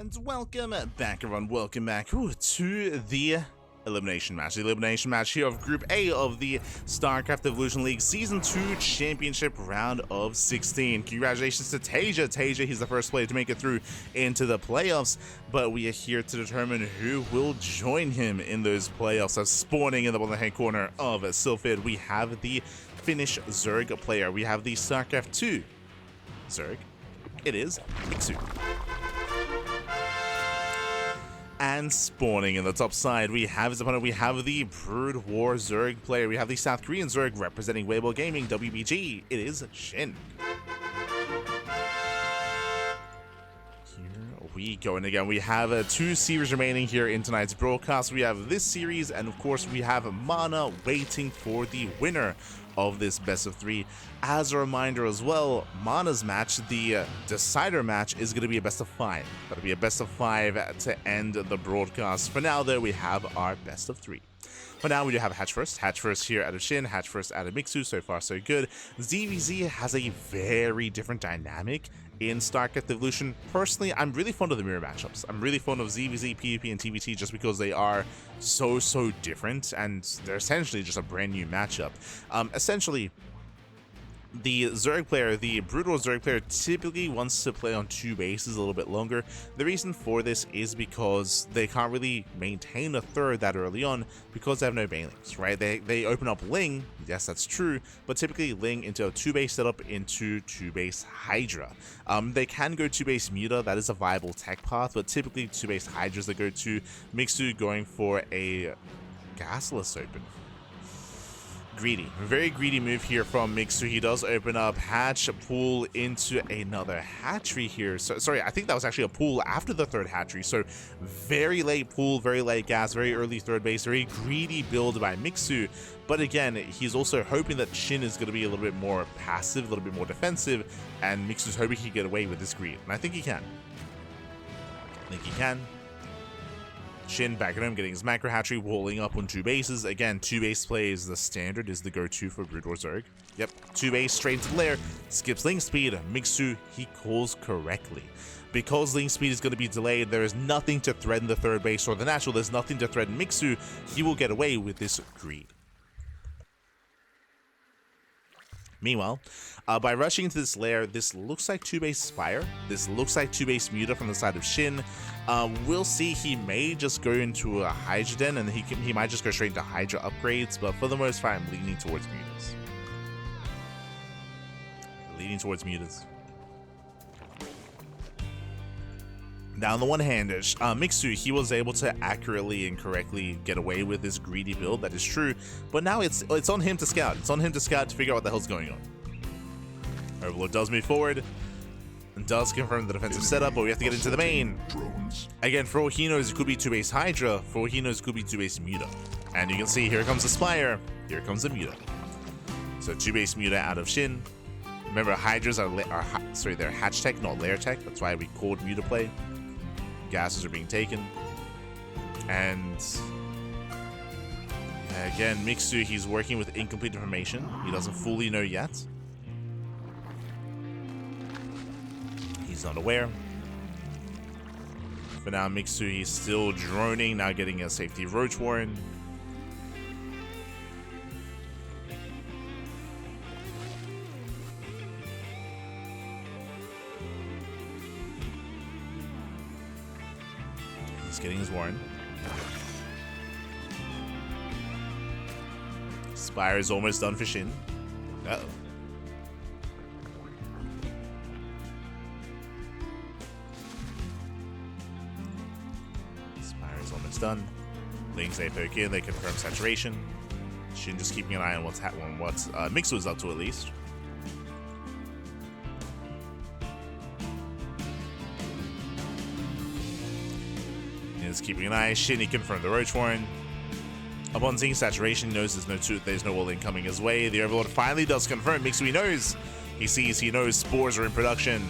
And welcome back, everyone. Welcome back to the elimination match. The elimination match here of Group A of the StarCraft Evolution League Season 2 Championship Round of 16. Congratulations to Tasia. He's the first player to make it through into the playoffs, but we are here to determine who will join him in those playoffs. So spawning in the bottom hand corner of Sylphid, we have the Finnish Zerg player. We have the StarCraft 2 Zerg. It is Mixu. And spawning in the top side, we have his opponent. We have the Brood War Zerg player. We have the South Korean Zerg representing Weibo Gaming, WBG. It is SHIN. Here we go. And again, we have two series remaining here in tonight's broadcast. We have this series, and of course, we have Mana waiting for the winner of this best of three. As a reminder as well, Mana's match, the decider match, is going to be a best of five. That'll be a best of five to end the broadcast. For now, though, we have our best of three. For now, we do have Hatch first here out of SHIN, Hatch first out of Mixu. So far, so good. ZvZ has a very different dynamic in StarCraft Evolution. Personally, I'm really fond of the mirror matchups. I'm really fond of ZvZ, PvP, and TvT just because they are so different, and they're essentially just a brand new matchup. Essentially, the Zerg player, the Brutal Zerg player, typically wants to play on two bases a little bit longer. The reason for this is because they can't really maintain a third that early on because they have no banelings, right? They open up Ling, yes, that's true, but typically Ling into a two-base setup into two-base Hydra. They can go two-base Muta, that is a viable tech path, but typically two-base Hydras they go to. Mixu going for a Gasless open. Greedy, very greedy move here from Mixu. He does open up hatch, pull into another hatchery here. So sorry, I think that was actually a pull after the third hatchery. So very late pull, very late gas, very early third base, very greedy build by Mixu. But again, he's also hoping that SHIN is going to be a little bit more passive, a little bit more defensive, and Mixu's hoping he can get away with this greed. And I think he can. SHIN back at home, getting his macro hatchery, walling up on two bases. Again, two base play is the standard, is the go-to for Brood War Zerg. Yep, two base straight to Lair, skips link speed. Mixu, he calls correctly. Because link speed is going to be delayed, there is nothing to threaten the third base or the natural. There's nothing to threaten Mixu. He will get away with this greed. Meanwhile, by rushing into this lair, this looks like two-base Spire. This looks like two-base Muta from the side of SHIN. We'll see. He may just go into a Hydra Den, and he might just go straight into Hydra upgrades, but for the most part, I'm leaning towards Mutas. Now, on the one hand, Mixu, he was able to accurately and correctly get away with this greedy build, that is true, but now it's on him to scout. It's on him to scout to figure out what the hell's going on. Overlord does move forward and does confirm the defensive setup, but we have to get into the main. Again, for all he knows, it could be two-base Hydra. For all he knows, it could be two-base Muta. And you can see, here comes the Spire, here comes the Muta. So two-base Muta out of SHIN. Remember, Hydras they're hatch tech, not lair tech. That's why we called Muta play. Gases are being taken. And again, Mixu, he's working with incomplete information. He doesn't fully know yet. He's not aware. For now, Mixu, he's still droning, now getting a safety Roach Warren. He's getting his Warren. Spire is almost done for SHIN. Uh-oh. Almost done. Lings, they poke in, they confirm saturation. SHIN just keeping an eye on what Mixu is up to, at least. He's keeping an eye. SHIN, he confirmed the Roach Warren. Upon seeing saturation, he knows there's no all incoming his way. The Overlord finally does confirm. Mixu, he knows. He knows spores are in production.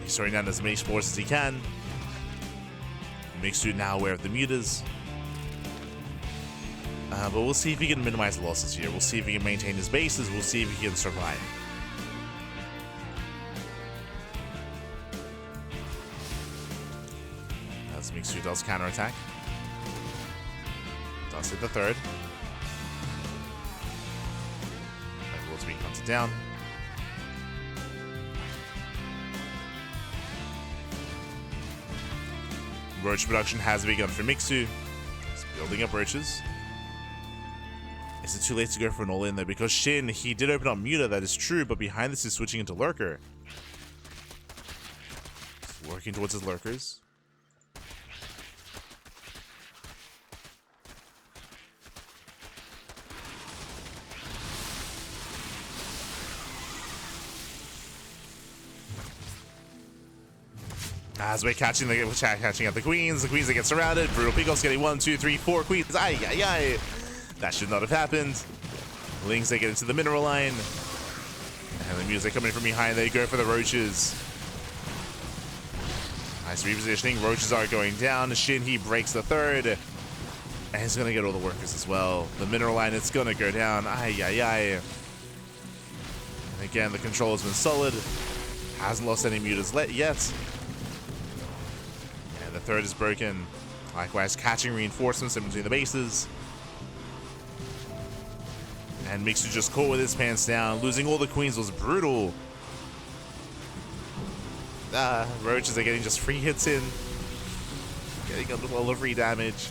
He's throwing down as many spores as he can. Mixu now aware of the Mutas. But we'll see if he can minimize losses here. We'll see if he can maintain his bases. We'll see if he can survive. As Mixu does counterattack. Does hit the third. Everyone's being hunted down. Roach production has begun for Mixu. He's building up roaches. Is it too late to go for an all-in though? Because SHIN, he did open up Muta, that is true, but behind this he's switching into Lurker. He's working towards his Lurkers. As we're catching out the queens that get surrounded. Brutal Peacock's getting 1, 2, 3, 4 queens. Ay, ay, ay. That should not have happened. Lings, they get into the mineral line. And the music coming from behind. They go for the roaches. Nice repositioning. Roaches are going down. SHIN, he breaks the third. And he's going to get all the workers as well. The mineral line, it's going to go down. Ay, ay, ay. And again, the control has been solid. Hasn't lost any mutas yet. The third is broken. Likewise, catching reinforcements in between the bases. And Mixu just caught with his pants down. Losing all the queens was brutal. Roaches are getting just free hits in. Getting a little of free damage.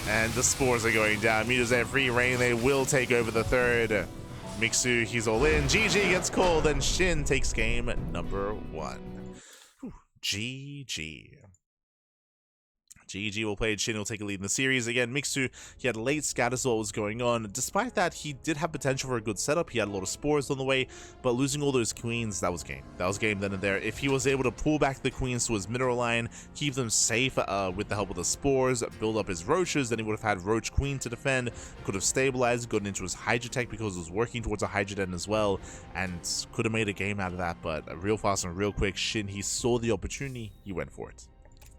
And the spores are going down. Mutas have free reign. They will take over the third. Mixu, he's all in. GG gets called, and SHIN takes game number 1. Whew. GG. GG will play, SHIN will take a lead in the series. Again, Mixu, he had late scatter, saw what was going on. Despite that, he did have potential for a good setup. He had a lot of spores on the way, but losing all those queens, that was game. That was game then and there. If he was able to pull back the queens to his mineral line, keep them safe with the help of the spores, build up his roaches, then he would have had roach queen to defend, could have stabilized, gotten into his Hydra tech because it was working towards a Hydra den as well, and could have made a game out of that. But real fast and real quick, SHIN, he saw the opportunity, he went for it.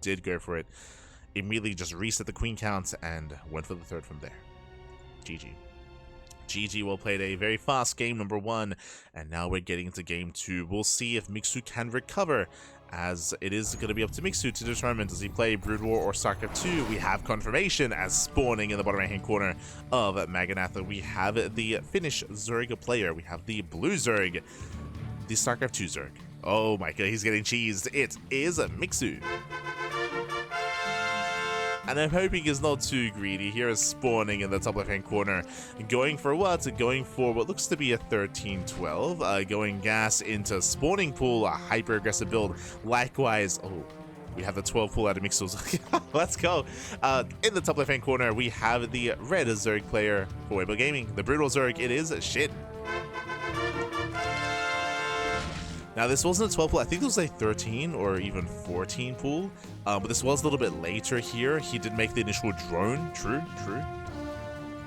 Did go for it. Immediately just reset the queen count and went for the third from there. GG. GG well played. A very fast game number 1, and now we're getting into game 2. We'll see if Mixu can recover, as it is going to be up to Mixu to determine, does he play Brood War or StarCraft 2. We have confirmation as spawning in the bottom right hand corner of Maganatha. We have the Finnish Zerg player. We have the blue Zerg, the StarCraft 2 Zerg. Oh my god, he's getting cheesed. It is Mixu. And I'm hoping he's not too greedy. Here is spawning in the top left-hand corner. Going for what? Going for what looks to be a 13-12. Going gas into spawning pool, a hyper-aggressive build. Likewise, oh, we have the 12 pool out of Mixu. Let's go. In the top left-hand corner, we have the red Zerg player for Weibo Gaming. The brutal Zerg, it is SHIN. Now, this wasn't a 12 pool. I think it was a 13 or even 14 pool. But this was a little bit later here. He did make the initial drone. True.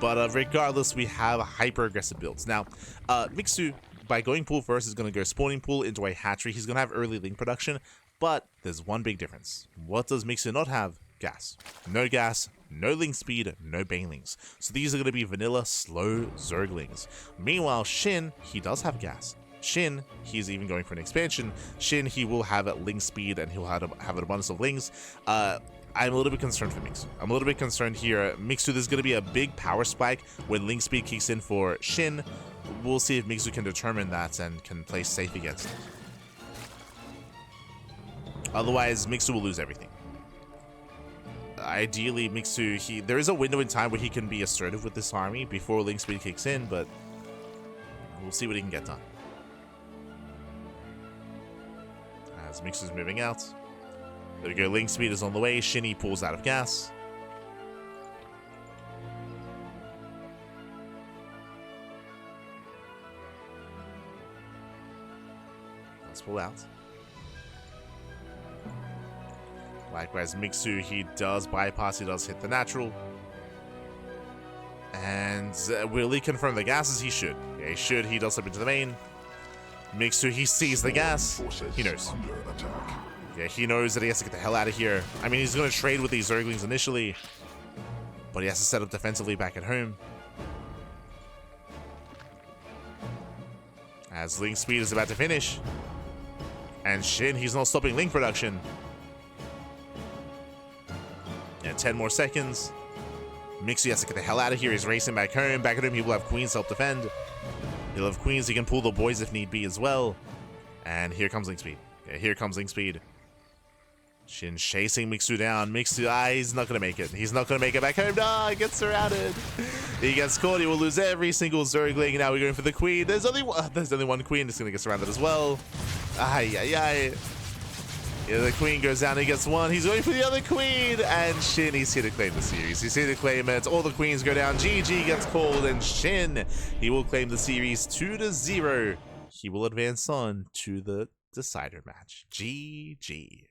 But regardless, we have hyper-aggressive builds. Now, Mixu, by going pool first, is going to go spawning pool into a hatchery. He's going to have early link production. But there's one big difference. What does Mixu not have? Gas. No gas, no link speed, no banelings. So these are going to be vanilla, slow Zerglings. Meanwhile, SHIN, he does have gas. SHIN, he's even going for an expansion. SHIN, he will have link speed and he'll have an abundance of links. I'm a little bit concerned for Mixu. I'm a little bit concerned here. Mixu, there's going to be a big power spike when link speed kicks in for SHIN. We'll see if Mixu can determine that and can play safe against it. Otherwise, Mixu will lose everything. Ideally, Mixu, there is a window in time where he can be assertive with this army before link speed kicks in, but we'll see what he can get done. As Mixu's moving out. There we go, link speed is on the way. SHIN pulls out of gas. Let's pull out. Likewise, Mixu, he does bypass, he does hit the natural. And will he confirm the gases? He should. Yeah, he should. He does slip into the main. Mixu, he sees the gas. He knows. Yeah, he knows that he has to get the hell out of here. I mean, he's going to trade with these Zerglings initially, but he has to set up defensively back at home. As link speed is about to finish. And SHIN, he's not stopping link production. Yeah, 10 more seconds. Mixu has to get the hell out of here. He's racing back home. Back at home, he will have queens to help defend. He'll have queens. He can pull the boys if need be as well. And here comes link speed. Okay, here comes link speed. SHIN chasing Mixu down. Mixu, he's not going to make it. He's not going to make it back home. No, he gets surrounded. He gets caught. He will lose every single Zergling. Now we're going for the queen. There's only one queen. It's going to get surrounded as well. Yeah, the queen goes down. He gets one. He's going for the other queen. And SHIN, he's here to claim the series. He's here to claim it. All the queens go down. GG gets called. And SHIN, he will claim the series 2-0. He will advance on to the decider match. GG.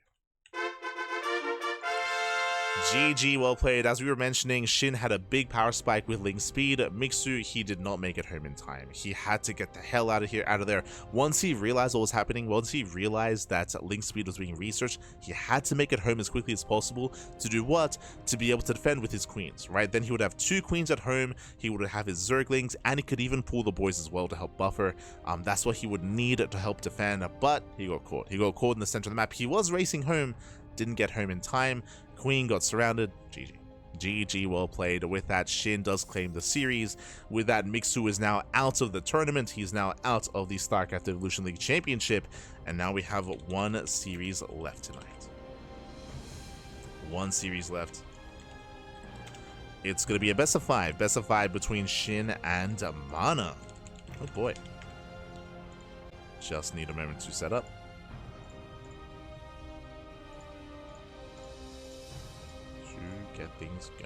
GG, well played. As we were mentioning, SHIN had a big power spike with link speed. Mixu, he did not make it home in time. He had to get the hell out of there. Once he realized what was happening, once he realized that link speed was being researched, he had to make it home as quickly as possible. To do what? To be able to defend with his queens, right? Then he would have 2 queens at home, he would have his Zerglings, and he could even pull the boys as well to help buffer. That's what he would need to help defend, but he got caught. He got caught in the center of the map. He was racing home, didn't get home in time. Queen got surrounded. GG. GG, well played. With that, SHIN does claim the series. With that, Mixu is now out of the tournament. He's now out of the StarCraft Evolution League Championship. And now we have 1 series left tonight. 1 series left. It's going to be a best of 5. Best of 5 between SHIN and Mana. Oh boy. Just need a moment to set up. Get things going.